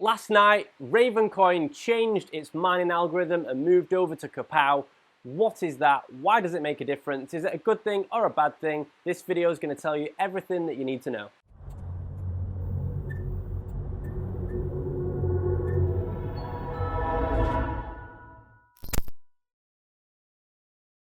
Last night, Ravencoin changed its mining algorithm and moved over to KAWPOW. What is that? Why does it make a difference? Is it a good thing or a bad thing? This video is going to tell you everything that you need to know.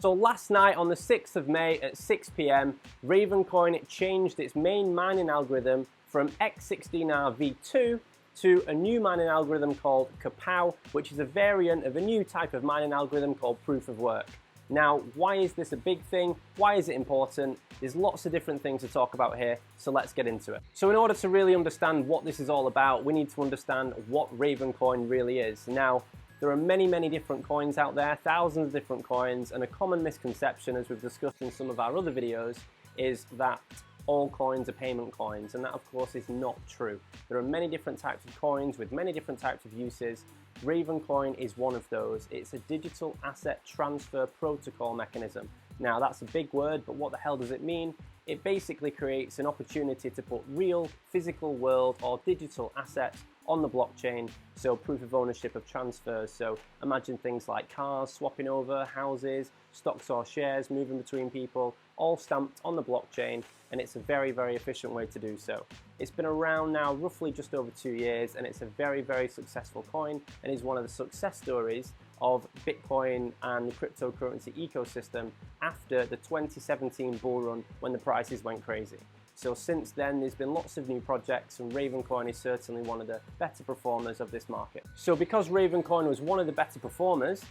So last night on the 6th of May at 6 PM, Ravencoin changed its main mining algorithm from X16R v2 to a new mining algorithm called KAWPOW, which is a variant of a new type of mining algorithm called proof of work. Now, why is this a big thing? Why is it important? There's lots of different things to talk about here, so let's get into it. So in order to really understand what this is all about, we need to understand what Ravencoin really is. Now, there are many different coins out there, thousands of different coins, and a common misconception, as we've discussed in some of our other videos, is that all coins are payment coins, and that of course is not true. There are many different types of coins with many different types of uses. Ravencoin is one of those. It's a digital asset transfer protocol mechanism. Now that's a big word, but what the hell does it mean? It basically creates an opportunity to put real physical world or digital assets on the blockchain, so proof of ownership of transfers. So imagine things like cars swapping over, houses, stocks or shares moving between people, all stamped on the blockchain, and it's a very efficient way to do so. It's been around now roughly just over 2 years, and it's a very successful coin, and is one of the success stories of Bitcoin and the cryptocurrency ecosystem after the 2017 bull run when the prices went crazy. So since then, there's been lots of new projects, and Ravencoin is certainly one of the better performers of this market. So because Ravencoin was one of the better performers,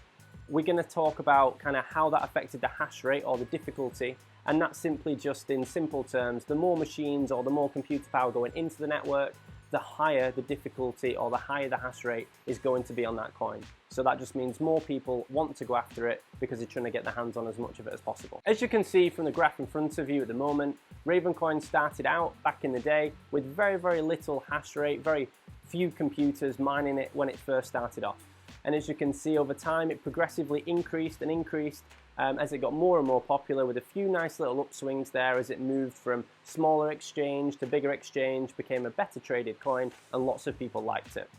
we're going to talk about kind of how that affected the hash rate or the difficulty, and that's simply just in simple terms, the more machines or the more computer power going into the network, the higher the difficulty or the higher the hash rate is going to be on that coin. So that just means more people want to go after it because they're trying to get their hands on as much of it as possible. As you can see from the graph in front of you at the moment, Ravencoin started out back in the day with very little hash rate, very few computers mining it when it first started off. And as you can see over time, it progressively increased and increased as it got more and more popular, with a few nice little upswings there as it moved from smaller exchange to bigger exchange, became a better traded coin, and lots of people liked it.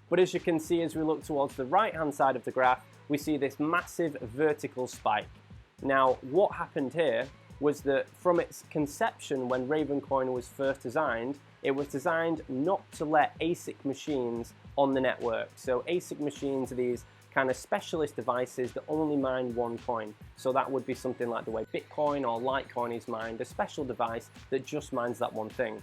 But as you can see, as we look towards the right hand side of the graph, we see this massive vertical spike. Now, what happened here was that from its conception when Ravencoin was first designed, it was designed not to let ASIC machines on the network. So ASIC machines are these kind of specialist devices that only mine one coin. So that would be something like the way Bitcoin or Litecoin is mined, a special device that just mines that one thing.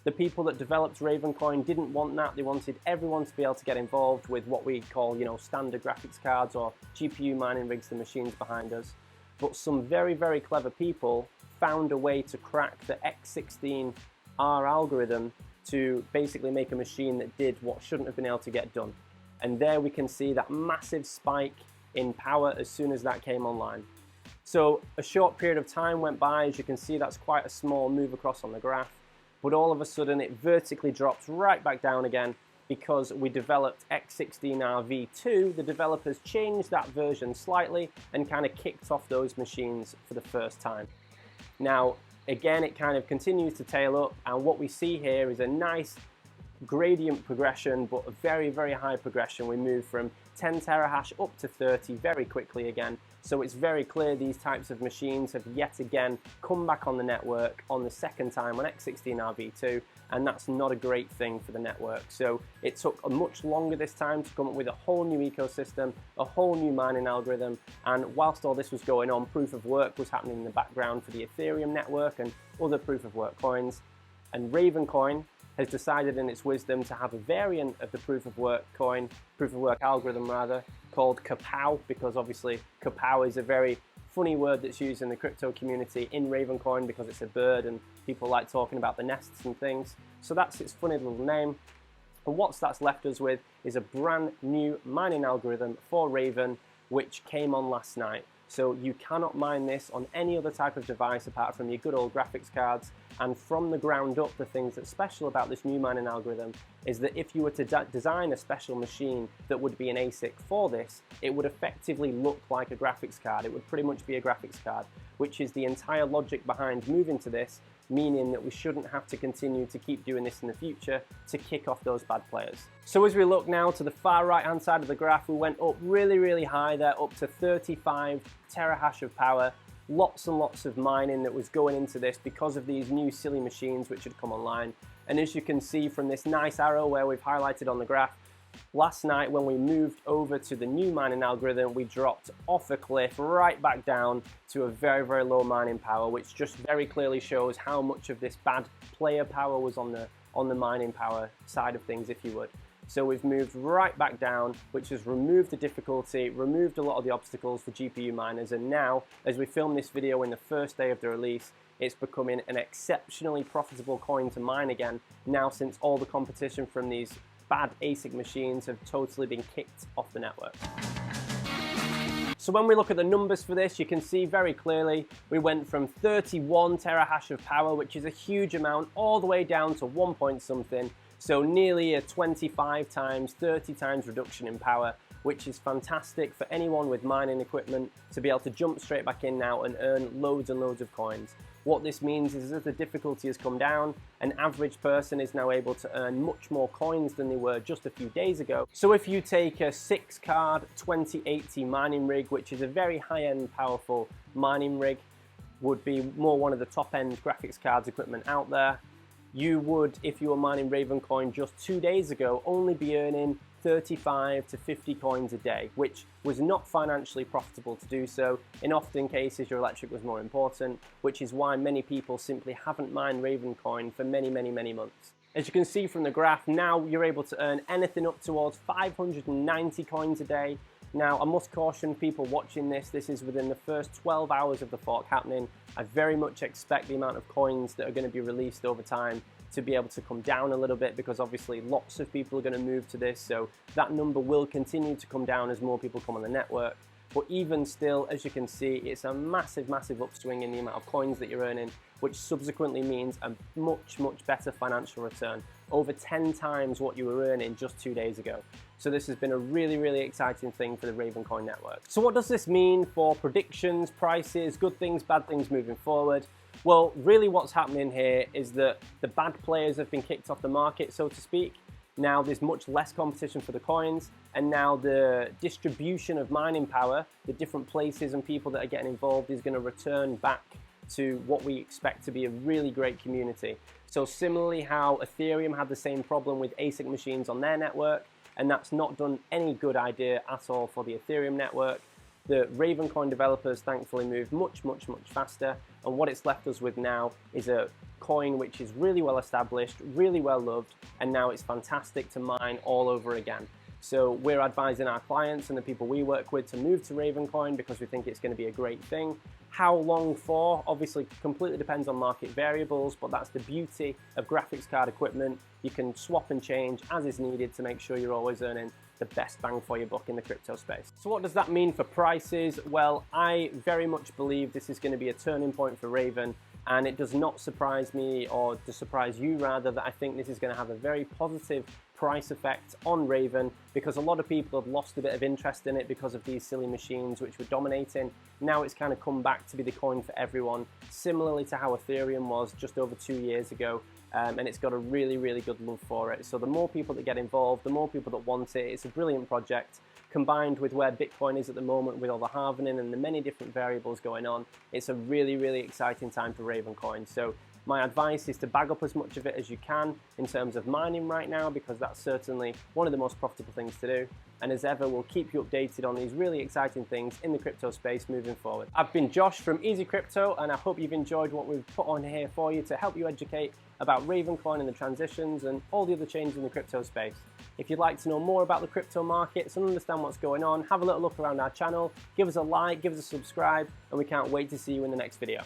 The people that developed Ravencoin didn't want that. They wanted everyone to be able to get involved with what we call, standard graphics cards or GPU mining rigs, the machines behind us. But some very clever people found a way to crack the X16R algorithm to basically make a machine that did what shouldn't have been able to get done. And there we can see that massive spike in power as soon as that came online. So a short period of time went by. As you can see, that's quite a small move across on the graph, but all of a sudden it vertically drops right back down again because we developed X16R v2. The developers changed that version slightly and kind of kicked off those machines for the first time. Now, again, it kind of continues to tail up, and what we see here is a nice gradient progression, but a very high progression. We move from 10 terahash up to 30 very quickly again. So it's very clear these types of machines have yet again come back on the network on the second time on X16R v2, and that's not a great thing for the network. So it took a much longer this time to come up with a whole new ecosystem, a whole new mining algorithm, and whilst all this was going on, proof of work was happening in the background for the Ethereum network and other proof of work coins. And Ravencoin has decided in its wisdom to have a variant of the proof of work algorithm rather, called KAWPOW, because obviously KAWPOW is a very funny word that's used in the crypto community in Ravencoin because it's a bird and people like talking about the nests and things. So that's its funny little name. And what that's left us with is a brand new mining algorithm for Raven, which came on last night. So you cannot mine this on any other type of device apart from your good old graphics cards. And from the ground up, the things that's special about this new mining algorithm is that if you were to design a special machine that would be an ASIC for this, it would effectively look like a graphics card. It would pretty much be a graphics card, which is the entire logic behind moving to this, meaning that we shouldn't have to continue to keep doing this in the future to kick off those bad players. So as we look now to the far right hand side of the graph, we went up really high there, up to 35 terahash of power. Lots and lots of mining that was going into this because of these new silly machines which had come online. And as you can see from this nice arrow where we've highlighted on the graph, last night when we moved over to the new mining algorithm, we dropped off a cliff right back down to a very low mining power, which just very clearly shows how much of this bad player power was on the mining power side of things, if you would. So we've moved right back down, which has removed the difficulty, removed a lot of the obstacles for GPU miners, and now, as we film this video in the first day of the release, it's becoming an exceptionally profitable coin to mine again, now since all the competition from these bad ASIC machines have totally been kicked off the network. So when we look at the numbers for this, you can see very clearly we went from 31 terahash of power, which is a huge amount, all the way down to 1 point something. So nearly a 25 times, 30 times reduction in power, which is fantastic for anyone with mining equipment to be able to jump straight back in now and earn loads and loads of coins. What this means is as the difficulty has come down, an average person is now able to earn much more coins than they were just a few days ago. So if you take a 6-card 2080 mining rig, which is a very high-end powerful mining rig, would be more one of the top-end graphics cards equipment out there, you would, if you were mining Ravencoin just 2 days ago, only be earning 35 to 50 coins a day, which was not financially profitable to do so. In often cases, your electric was more important, which is why many people simply haven't mined Ravencoin for many months. As you can see from the graph, now you're able to earn anything up towards 590 coins a day. Now, I must caution people watching this, this is within the first 12 hours of the fork happening. I very much expect the amount of coins that are going to be released over time to be able to come down a little bit, because obviously lots of people are going to move to this, so that number will continue to come down as more people come on the network. But even still, as you can see, it's a massive upswing in the amount of coins that you're earning, which subsequently means a much better financial return, over 10 times what you were earning just 2 days ago. So this has been a really exciting thing for the Ravencoin network. So what does this mean for predictions, prices, good things, bad things moving forward? Well, really what's happening here is that the bad players have been kicked off the market, so to speak. Now there's much less competition for the coins, and now the distribution of mining power, the different places and people that are getting involved, is going to return back to what we expect to be a really great community. So similarly how Ethereum had the same problem with ASIC machines on their network, and that's not done any good idea at all for the Ethereum network, the Ravencoin developers thankfully moved much faster, and what it's left us with now is a coin which is really well established, really well loved, and now it's fantastic to mine all over again. So we're advising our clients and the people we work with to move to Ravencoin because we think it's going to be a great thing. How long for? Obviously completely depends on market variables, but that's the beauty of graphics card equipment. You can swap and change as is needed to make sure you're always earning the best bang for your buck in the crypto space. So what does that mean for prices? Well, I very much believe this is going to be a turning point for Raven, and it does not surprise me, or to surprise you rather, that I think this is going to have a very positive price effect on Raven, because a lot of people have lost a bit of interest in it because of these silly machines which were dominating. Now it's kind of come back to be the coin for everyone, similarly to how Ethereum was just over 2 years ago. And it's got a really good love for it. So the more people that get involved, the more people that want it. It's a brilliant project. Combined with where Bitcoin is at the moment, with all the halvening and the many different variables going on, it's a really exciting time for Ravencoin. So my advice is to bag up as much of it as you can in terms of mining right now, because that's certainly one of the most profitable things to do. And as ever, we'll keep you updated on these really exciting things in the crypto space moving forward. I've been Josh from Easy Crypto, and I hope you've enjoyed what we've put on here for you to help you educate about Ravencoin and the transitions and all the other changes in the crypto space. If you'd like to know more about the crypto markets and understand what's going on, have a little look around our channel, give us a like, give us a subscribe, and we can't wait to see you in the next video.